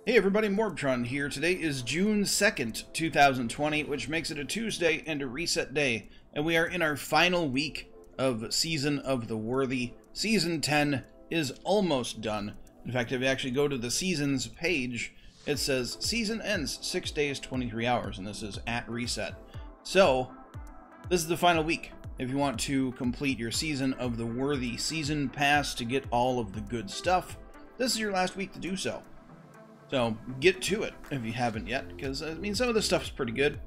Hey everybody, MorbTron here. Today is June 2nd, 2020, which makes it a Tuesday and a reset day. And we are in our final week of Season of the Worthy. Season 10 is almost done. In fact, if you actually go to the Seasons page, it says Season ends 6 days, 23 hours, and this is at reset. So, this is the final week. If you want to complete your Season of the Worthy Season Pass to get all of the good stuff, this is your last week to do so. So, get to it if you haven't yet, because, I mean, some of the stuff's pretty good.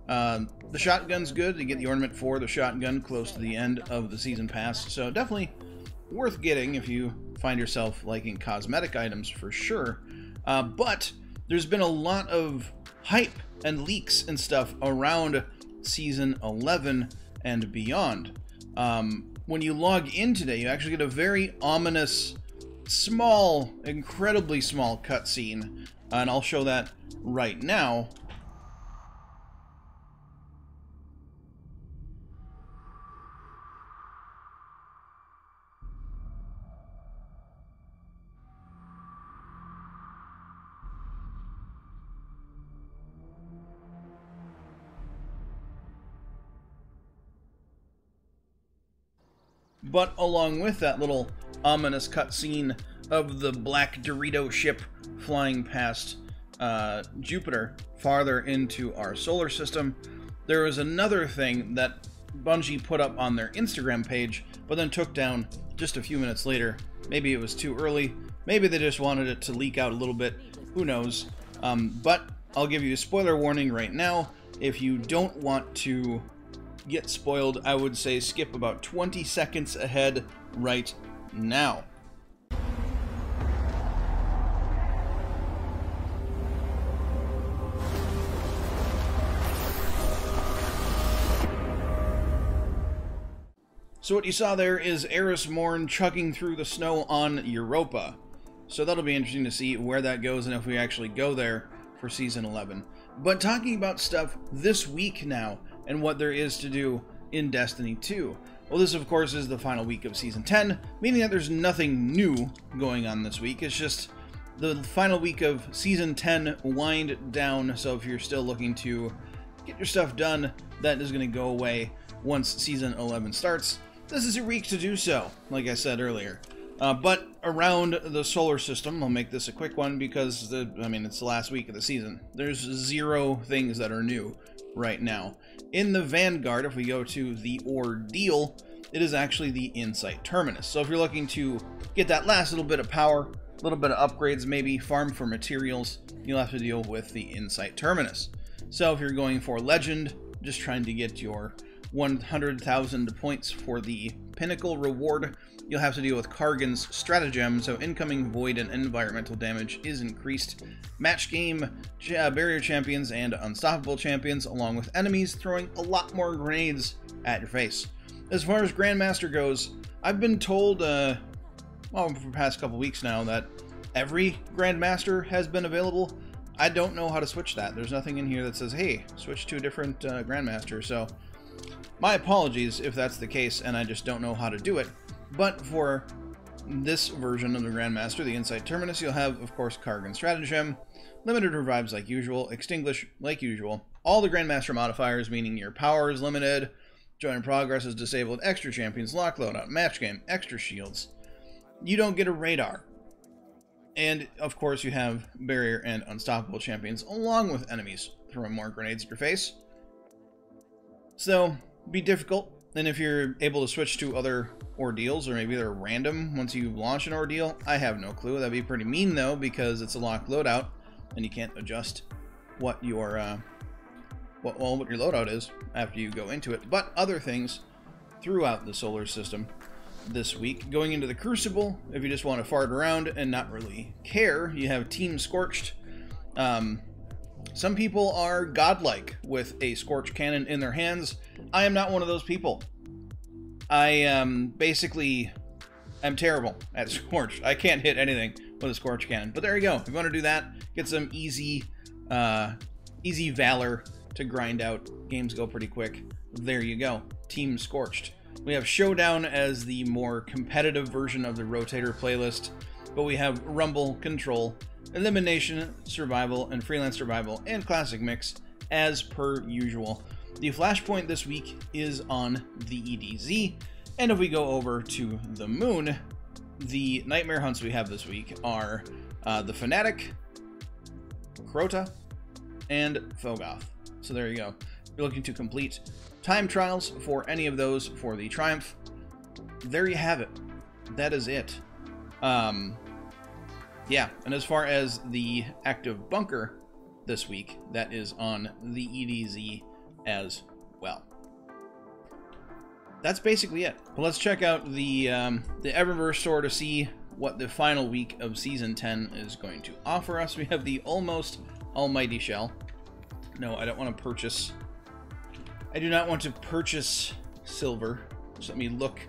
The shotgun's good. You get the ornament for the shotgun close to the end of the Season Pass, so definitely worth getting if you find yourself liking cosmetic items for sure. But there's been a lot of hype and leaks and stuff around Season 11 and beyond. When you log in today, you actually get a very ominous small, incredibly small cutscene, and I'll show that right now. But along with that little ominous cutscene of the black Dorito ship flying past Jupiter farther into our solar system, there was another thing that Bungie put up on their Instagram page, but then took down just a few minutes later. Maybe it was too early. Maybe they just wanted it to leak out a little bit. Who knows? But I'll give you a spoiler warning right now. If you don't want to get spoiled, I would say skip about 20 seconds ahead right now. So what you saw there is Eris Morn chugging through the snow on Europa. So that'll be interesting to see where that goes and if we actually go there for Season 11. But talking about stuff this week now, and what there is to do in Destiny 2. Well, this of course is the final week of Season 10, meaning that there's nothing new going on this week. It's just the final week of Season 10 wind down, so if you're still looking to get your stuff done, that is going to go away once Season 11 starts. This is your week to do so, like I said earlier. But around the solar system, I'll make this a quick one because, it's the last week of the season. There's 0 things that are new right now. In the Vanguard, if we go to the Ordeal, it is actually the Insight Terminus. So if you're looking to get that last little bit of power, a little bit of upgrades, maybe farm for materials, you'll have to deal with the Insight Terminus. So if you're going for Legend, just trying to get your 100,000 points for the Pinnacle reward, you'll have to deal with Kargan's Stratagem, so incoming void and environmental damage is increased. Match game, barrier champions, and unstoppable champions, along with enemies throwing a lot more grenades at your face. As far as Grandmaster goes, I've been told, for the past couple weeks now, that every Grandmaster has been available. I don't know how to switch that. There's nothing in here that says, hey, switch to a different Grandmaster, so my apologies if that's the case and I just don't know how to do it. But for this version of the Grandmaster, the Insight Terminus, you'll have, of course, Kargan Stratagem, limited revives like usual, extinguish like usual, all the Grandmaster modifiers, meaning your power is limited, join in progress is disabled, extra champions, lock loadout, match game, extra shields. You don't get a radar. And, of course, you have barrier and unstoppable champions, along with enemies throwing more grenades at your face. So, be difficult. And if you're able to switch to other ordeals, or maybe they're random once you launch an ordeal, I have no clue. That'd be pretty mean though, because it's a locked loadout, and you can't adjust what your what your loadout is after you go into it. But other things throughout the solar system this week, going into the Crucible, if you just want to fart around and not really care, you have Team Scorched. Some people are godlike with a Scorch cannon in their hands. I am not one of those people. I basically am terrible at Scorch. I can't hit anything with a Scorch cannon. But there you go. If you want to do that, get some easy Valor to grind out. Games go pretty quick. There you go. Team Scorched. We have Showdown as the more competitive version of the Rotator playlist, but we have Rumble, Control, Elimination, Survival, and Freelance Survival, and Classic Mix, as per usual. The flashpoint this week is on the EDZ, and if we go over to the moon, the nightmare hunts we have this week are the Fanatic, Crota, and Fogoth. So there you go. If you're looking to complete time trials for any of those for the Triumph, there you have it. That is it. Yeah, and as far as the active bunker this week, that is on the EDZ as well. That's basically it. Well, let's check out the Eververse store to see what the final week of Season 10 is going to offer us. We have the Almost Almighty Shell. No, I don't want to purchase... I do not want to purchase silver. Just let me look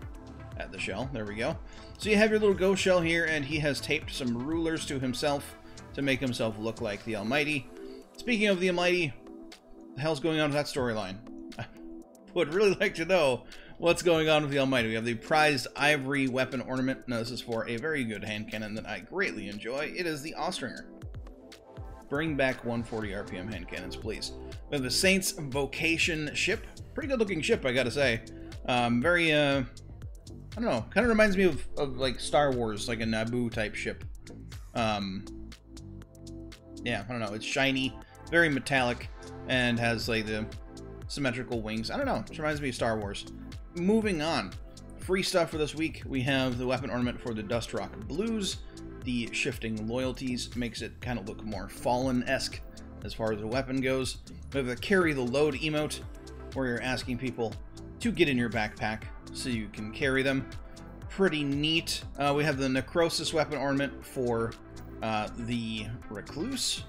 at the shell. There we go. So you have your little ghost shell here, and he has taped some rulers to himself to make himself look like the Almighty. Speaking of the Almighty, what the hell's going on with that storyline? I would really like to know what's going on with the Almighty. We have the prized ivory weapon ornament. Now this is for a very good hand cannon that I greatly enjoy. It is the Austringer. Bring back 140 RPM hand cannons, please. We have the Saints Vocation ship. Pretty good looking ship, I gotta say. Very, I don't know, kind of reminds me of like Star Wars, like a Naboo type ship. Yeah, I don't know, it's shiny, very metallic, and has like the symmetrical wings. I don't know, it reminds me of Star Wars. Moving on, free stuff for this week. We have the weapon ornament for the Dustrock Blues. The shifting loyalties makes it kind of look more Fallen-esque as far as the weapon goes. We have the Carry the Load emote, where you're asking people to get in your backpack so you can carry them. Pretty neat. We have the Necrosis weapon ornament for the Recluse.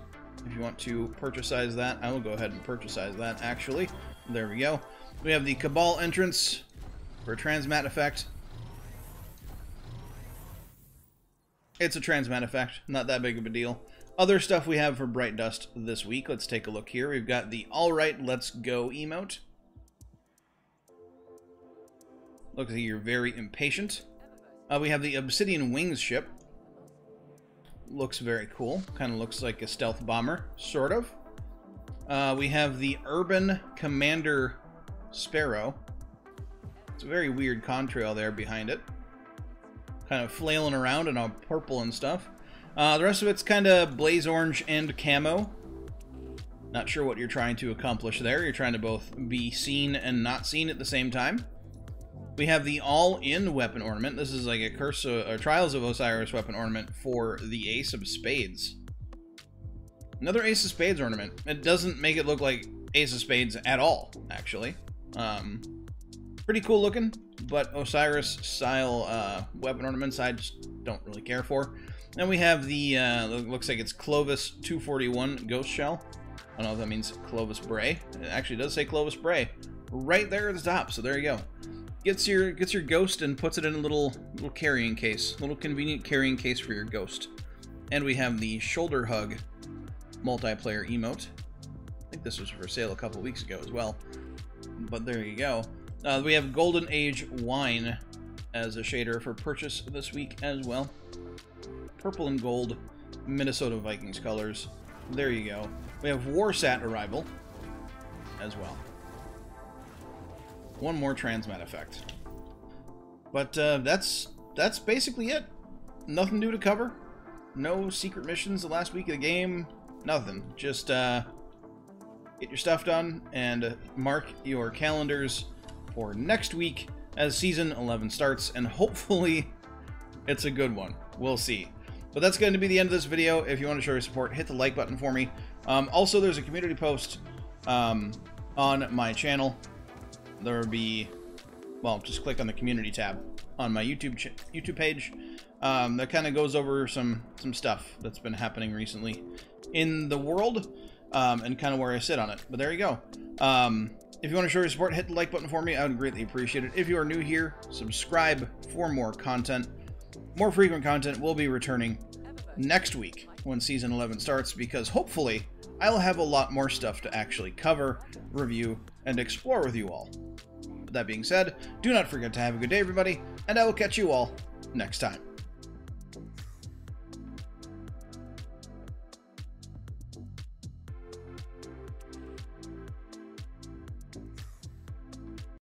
If you want to purchasize that, I will go ahead and purchasize that, actually. There we go. We have the Cabal entrance for a Transmat effect. It's a Transmat effect, not that big of a deal. Other stuff we have for Bright Dust this week. Let's take a look here. We've got the Alright, Let's Go emote. Looks like you're very impatient. We have the Obsidian Wings ship. Looks very cool. Kind of looks like a stealth bomber, sort of. We have the Urban Commander Sparrow. It's a very weird contrail there behind it. Kind of flailing around in all purple and stuff. The rest of it's kind of blaze orange and camo. Not sure what you're trying to accomplish there. You're trying to both be seen and not seen at the same time. We have the All-In weapon ornament. This is like a Trials of Osiris weapon ornament for the Ace of Spades. Another Ace of Spades ornament. It doesn't make it look like Ace of Spades at all, actually. Pretty cool looking, but Osiris style weapon ornaments I just don't really care for. Then we have the, looks like it's Clovis 241 Ghost Shell. I don't know if that means Clovis Bray. It actually does say Clovis Bray right there at the top, so there you go. Gets your ghost and puts it in a little carrying case, little convenient carrying case for your ghost. And we have the Shoulder Hug multiplayer emote. I think this was for sale a couple weeks ago as well, but there you go. We have Golden Age Wine as a shader for purchase this week as well. Purple and gold, Minnesota Vikings colors. There you go. We have WARSAT Arrival as well. One more Transmat effect. But that's basically it. Nothing new to cover. No secret missions the last week of the game. Nothing. Just get your stuff done and mark your calendars for next week as Season 11 starts, and hopefully it's a good one. We'll see. But that's going to be the end of this video. If you want to show your support, hit the like button for me. Also, there's a community post on my channel. There will be, well, just click on the community tab on my YouTube page. That kind of goes over some stuff that's been happening recently in the world, and kind of where I sit on it. But there you go. If you want to show your support, hit the like button for me. I would greatly appreciate it. If you are new here, subscribe for more content. More frequent content will be returning next week when Season 11 starts, because hopefully I'll have a lot more stuff to actually cover, review, and explore with you all. With that being said, do not forget to have a good day, everybody, and I will catch you all next time.